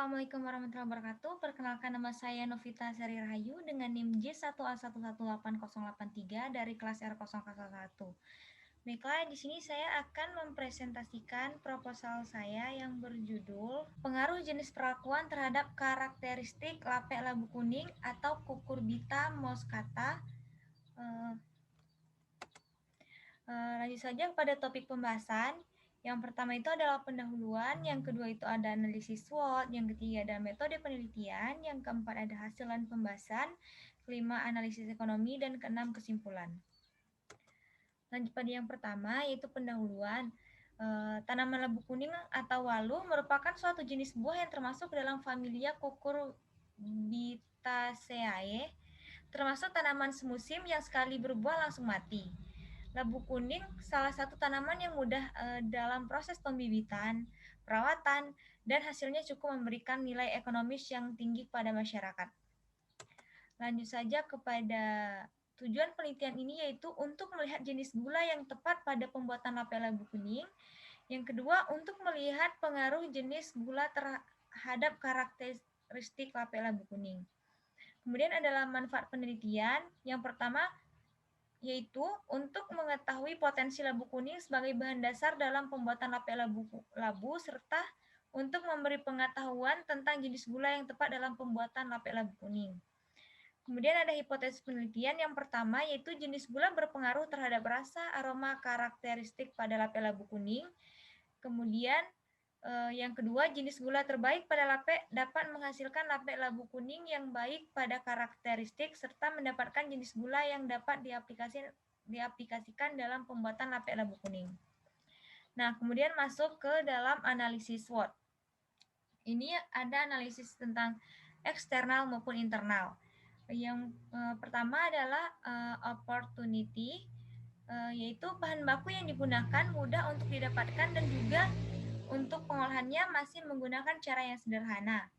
Assalamualaikum warahmatullahi wabarakatuh. Perkenalkan nama saya Novita Sari Rahayu dengan NIM J1A118083 dari kelas R001. Baiklah, di sini saya akan mempresentasikan proposal saya yang berjudul Pengaruh Jenis Perlakuan Terhadap Karakteristik Lape Labu Kuning atau Cucurbita moschata. Lanjut saja pada topik pembahasan. Yang pertama itu adalah pendahuluan, yang kedua itu ada analisis SWOT, yang ketiga ada metode penelitian, yang keempat ada hasil dan pembahasan, kelima analisis ekonomi, dan keenam kesimpulan. Lanjut pada yang pertama yaitu pendahuluan. Tanaman labu kuning atau walu merupakan suatu jenis buah yang termasuk dalam familia Cucurbitaceae, termasuk tanaman semusim yang sekali berbuah langsung mati. Labu kuning salah satu tanaman yang mudah dalam proses pembibitan, perawatan, dan hasilnya cukup memberikan nilai ekonomis yang tinggi pada masyarakat. Lanjut saja kepada tujuan penelitian ini yaitu untuk melihat jenis gula yang tepat pada pembuatan lape labu kuning. Yang kedua, untuk melihat pengaruh jenis gula terhadap karakteristik lape labu kuning. Kemudian adalah manfaat penelitian. Yang pertama, yaitu untuk mengetahui potensi labu kuning sebagai bahan dasar dalam pembuatan lape labu serta untuk memberi pengetahuan tentang jenis gula yang tepat dalam pembuatan lape labu kuning. Kemudian ada hipotesis penelitian yang pertama yaitu jenis gula berpengaruh terhadap rasa, aroma, karakteristik pada lape labu kuning. Kemudian yang kedua, jenis gula terbaik pada lape dapat menghasilkan lape labu kuning yang baik pada karakteristik serta mendapatkan jenis gula yang dapat diaplikasikan dalam pembuatan lape labu kuning. Nah, kemudian masuk ke dalam analisis SWOT. Ini ada analisis tentang eksternal maupun internal. Yang pertama adalah opportunity, yaitu bahan baku yang digunakan mudah untuk didapatkan dan juga untuk pengolahannya masih menggunakan cara yang sederhana.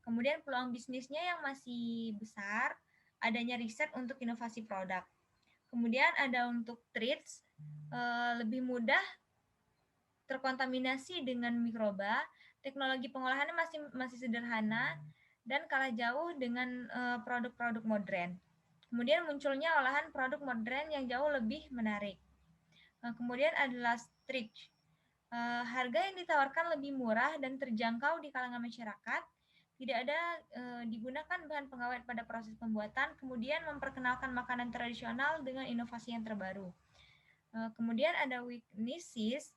Kemudian peluang bisnisnya yang masih besar, adanya riset untuk inovasi produk. Kemudian ada untuk treats, lebih mudah terkontaminasi dengan mikroba, teknologi pengolahannya masih sederhana, dan kalah jauh dengan produk-produk modern. Kemudian munculnya olahan produk modern yang jauh lebih menarik. Kemudian adalah stretch. Harga yang ditawarkan lebih murah dan terjangkau di kalangan masyarakat, tidak ada digunakan bahan pengawet pada proses pembuatan, kemudian memperkenalkan makanan tradisional dengan inovasi yang terbaru. Kemudian ada weaknesses,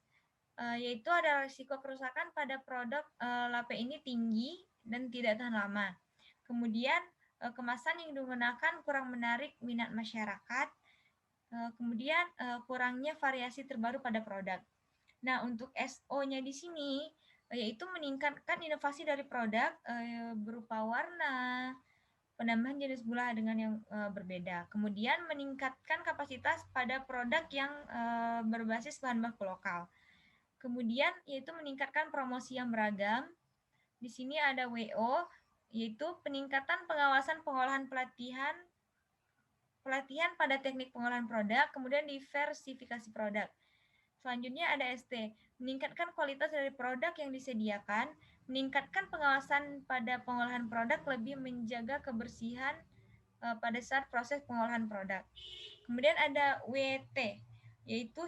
yaitu ada risiko kerusakan pada produk lape ini tinggi dan tidak tahan lama. Kemudian kemasan yang digunakan kurang menarik minat masyarakat, kemudian kurangnya variasi terbaru pada produk. Nah, untuk SO-nya di sini yaitu meningkatkan inovasi dari produk berupa warna, penambahan jenis gula dengan yang berbeda. Kemudian meningkatkan kapasitas pada produk yang berbasis bahan baku lokal. Kemudian yaitu meningkatkan promosi yang beragam. Di sini ada WO, yaitu peningkatan pengawasan pengolahan pelatihan pada teknik pengolahan produk, kemudian diversifikasi produk. Selanjutnya ada ST, meningkatkan kualitas dari produk yang disediakan, meningkatkan pengawasan pada pengolahan produk, lebih menjaga kebersihan pada saat proses pengolahan produk. Kemudian ada WT, yaitu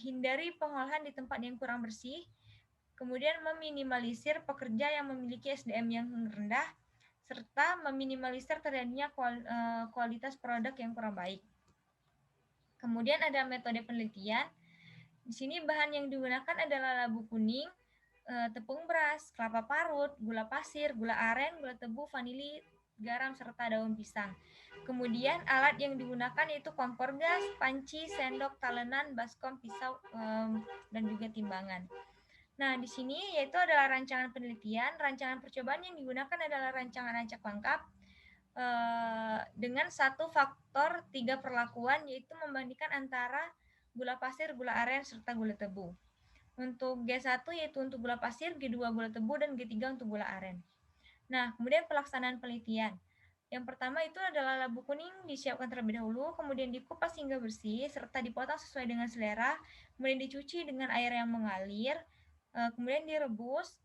hindari pengolahan di tempat yang kurang bersih, kemudian meminimalisir pekerja yang memiliki SDM yang rendah, serta meminimalisir terjadinya kualitas produk yang kurang baik. Kemudian ada metode penelitian. Di sini bahan yang digunakan adalah labu kuning, tepung beras, kelapa parut, gula pasir, gula aren, gula tebu, vanili, garam, serta daun pisang. Kemudian alat yang digunakan yaitu kompor gas, panci, sendok, talenan, baskom, pisau, dan juga timbangan. Nah, di sini yaitu adalah rancangan penelitian. Rancangan percobaan yang digunakan adalah rancangan acak lengkap dengan satu faktor 3 perlakuan, yaitu membandingkan antara gula pasir, gula aren, serta gula tebu. Untuk G1 yaitu untuk gula pasir, G2 gula tebu, dan G3 untuk gula aren. Nah, kemudian pelaksanaan penelitian. Yang pertama itu adalah labu kuning disiapkan terlebih dahulu, kemudian dikupas hingga bersih, serta dipotong sesuai dengan selera, kemudian dicuci dengan air yang mengalir, kemudian direbus.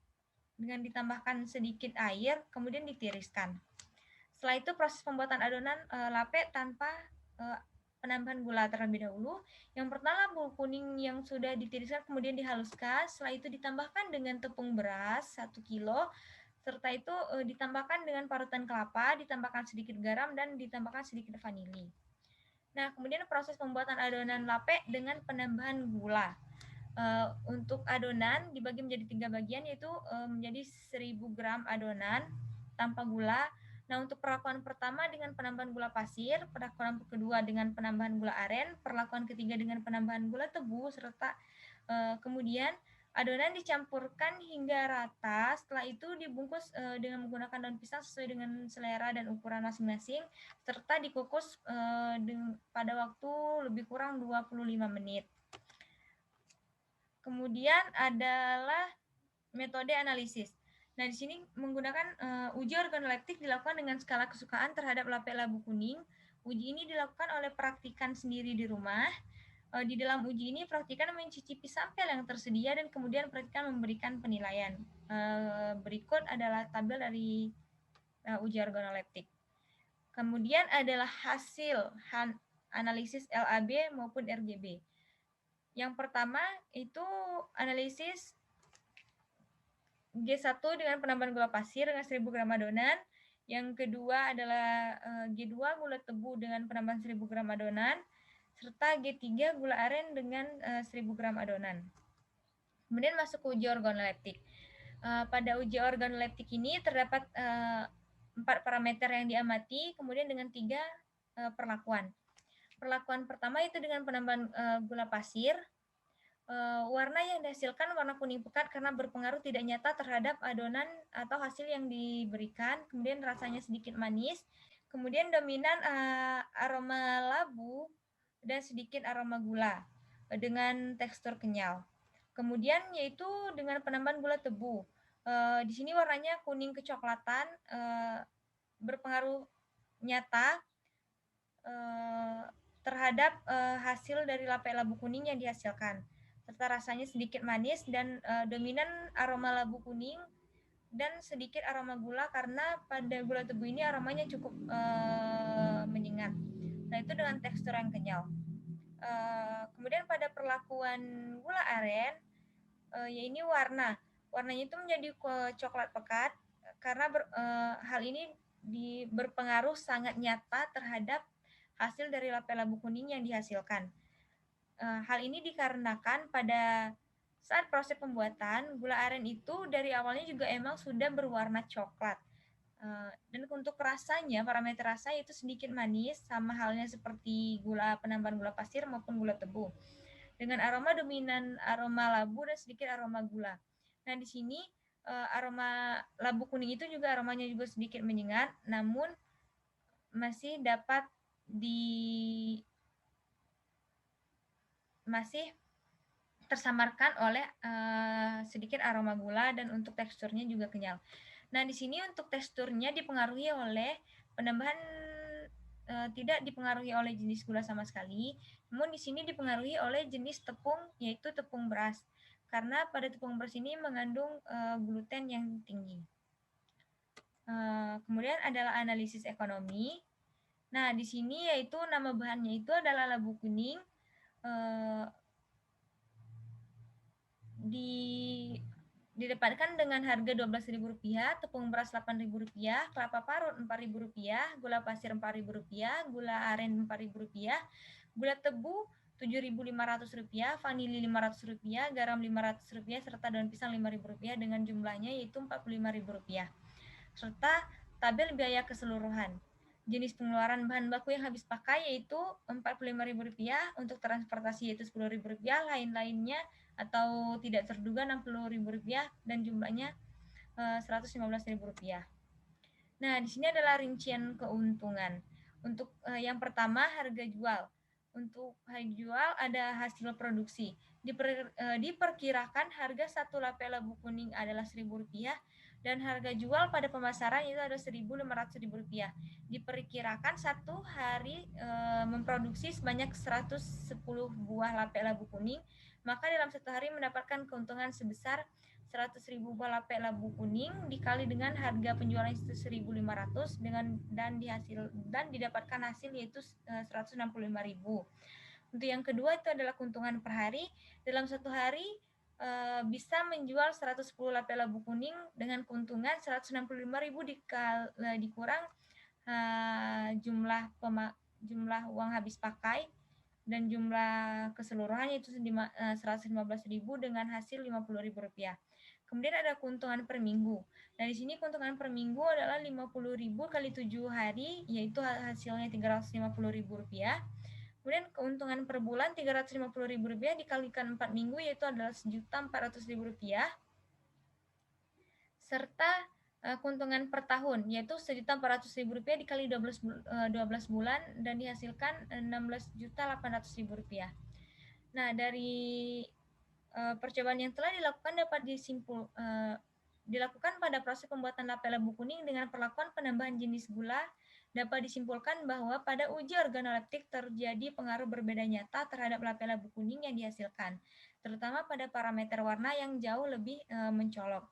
dengan ditambahkan sedikit air, kemudian ditiriskan. Setelah itu proses pembuatan adonan lape tanpa penambahan gula terlebih dahulu. Yang pertama, bubuk kuning yang sudah ditiriskan kemudian dihaluskan. Setelah itu ditambahkan dengan tepung beras 1 kilo. Serta itu ditambahkan dengan parutan kelapa, ditambahkan sedikit garam, dan ditambahkan sedikit vanili. Nah, kemudian proses pembuatan adonan lape dengan penambahan gula. Untuk adonan dibagi menjadi 3 bagian, yaitu menjadi 1000 gram adonan tanpa gula. Nah, untuk perlakuan pertama dengan penambahan gula pasir, perlakuan kedua dengan penambahan gula aren, perlakuan ketiga dengan penambahan gula tebu, serta kemudian adonan dicampurkan hingga rata. Setelah itu dibungkus dengan menggunakan daun pisang sesuai dengan selera dan ukuran masing-masing, serta dikukus pada waktu lebih kurang 25 menit. Kemudian adalah metode analisis. Nah, di sini menggunakan uji organoleptik dilakukan dengan skala kesukaan terhadap lape labu kuning. Uji ini dilakukan oleh praktikan sendiri di rumah. Di dalam uji ini praktikan mencicipi sampel yang tersedia dan kemudian praktikan memberikan penilaian. Berikut adalah tabel dari uji organoleptik. Kemudian adalah hasil analisis LAB maupun RGB. Yang pertama itu analisis G1 dengan penambahan gula pasir dengan 1000 gram adonan. Yang kedua adalah G2 gula tebu dengan penambahan 1000 gram adonan. Serta G3 gula aren dengan 1000 gram adonan. Kemudian masuk ke uji organoleptik. Pada uji organoleptik ini terdapat 4 parameter yang diamati, kemudian dengan 3 perlakuan. Perlakuan pertama itu dengan penambahan gula pasir. Warna yang dihasilkan warna kuning pekat karena berpengaruh tidak nyata terhadap adonan atau hasil yang diberikan. Kemudian rasanya sedikit manis. Kemudian dominan aroma labu dan sedikit aroma gula dengan tekstur kenyal. Kemudian yaitu dengan penambahan gula tebu. Di sini warnanya kuning kecoklatan, berpengaruh nyata terhadap hasil dari lape labu kuning yang dihasilkan. Serta rasanya sedikit manis dan dominan aroma labu kuning dan sedikit aroma gula karena pada gula tebu ini aromanya cukup menyengat. Nah, itu dengan tekstur yang kenyal. Kemudian pada perlakuan gula aren, ya ini warnanya itu menjadi coklat pekat karena hal ini berpengaruh sangat nyata terhadap hasil dari lape labu kuning yang dihasilkan. Hal ini dikarenakan pada saat proses pembuatan, gula aren itu dari awalnya juga emang sudah berwarna coklat. Dan untuk rasanya, parameter rasa itu sedikit manis, sama halnya seperti penambahan gula pasir maupun gula tebu. Dengan aroma dominan aroma labu dan sedikit aroma gula. Nah, di sini aroma labu kuning itu juga aromanya juga sedikit menyengat, namun masih dapat masih tersamarkan oleh sedikit aroma gula dan untuk teksturnya juga kenyal. Nah, di sini untuk teksturnya dipengaruhi oleh penambahan tidak dipengaruhi oleh jenis gula sama sekali, namun di sini dipengaruhi oleh jenis tepung, yaitu tepung beras. Karena pada tepung beras ini mengandung gluten yang tinggi. Kemudian adalah analisis ekonomi. Nah, di sini yaitu nama bahannya itu adalah labu kuning. Didapatkan dengan harga Rp12.000, tepung beras Rp8.000, kelapa parut Rp4.000, gula pasir Rp4.000, gula aren Rp4.000, gula tebu Rp7.500, vanili Rp500, garam Rp500, serta daun pisang Rp5.000 dengan jumlahnya yaitu Rp45.000. Serta tabel biaya keseluruhan. Jenis pengeluaran bahan baku yang habis pakai yaitu Rp45.000, untuk transportasi yaitu Rp10.000, lain-lainnya atau tidak terduga Rp60.000 dan jumlahnya Rp115.000. Nah, di sini adalah rincian keuntungan. Untuk yang pertama harga jual. Untuk harga jual ada hasil produksi. Diperkirakan harga satu lape labu kuning adalah Rp1.000 dan harga jual pada pemasaran itu ada Rp1.500. Diperkirakan satu hari memproduksi sebanyak 110 buah lape labu kuning, maka dalam satu hari mendapatkan keuntungan sebesar 100.000 buah lape labu kuning dikali dengan harga penjualan itu 1.500 dan didapatkan hasil yaitu 165.000. Untuk yang kedua itu adalah keuntungan per hari. Dalam satu hari bisa menjual 110 lape labu kuning dengan keuntungan 165.000 dikurang jumlah uang habis pakai dan jumlah keseluruhan yaitu 115.000 dengan hasil 50.000 rupiah. Kemudian ada keuntungan per minggu. Nah, di sini keuntungan per minggu adalah 50.000 kali 7 hari, yaitu hasilnya 350.000 rupiah. Kemudian keuntungan per bulan 350.000 rupiah dikalikan 4 minggu, yaitu adalah 1.400.000 rupiah. Serta keuntungan per tahun, yaitu 1.400.000 rupiah dikali 12 bulan dan dihasilkan 16.800.000 rupiah. Nah, dari percobaan yang telah dilakukan dapat dilakukan pada proses pembuatan lape labu kuning dengan perlakuan penambahan jenis gula, dapat disimpulkan bahwa pada uji organoleptik terjadi pengaruh berbeda nyata terhadap lape labu kuning yang dihasilkan, terutama pada parameter warna yang jauh lebih mencolok.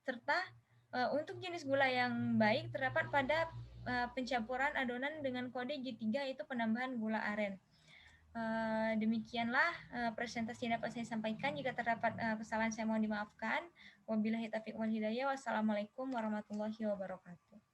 Serta untuk jenis gula yang baik terdapat pada pencampuran adonan dengan kode G3 yaitu penambahan gula aren. Demikianlah presentasi yang dapat saya sampaikan. Jika terdapat kesalahan saya mohon dimaafkan. Wabillahi taufiq wal hidayah. Wassalamualaikum warahmatullahi wabarakatuh.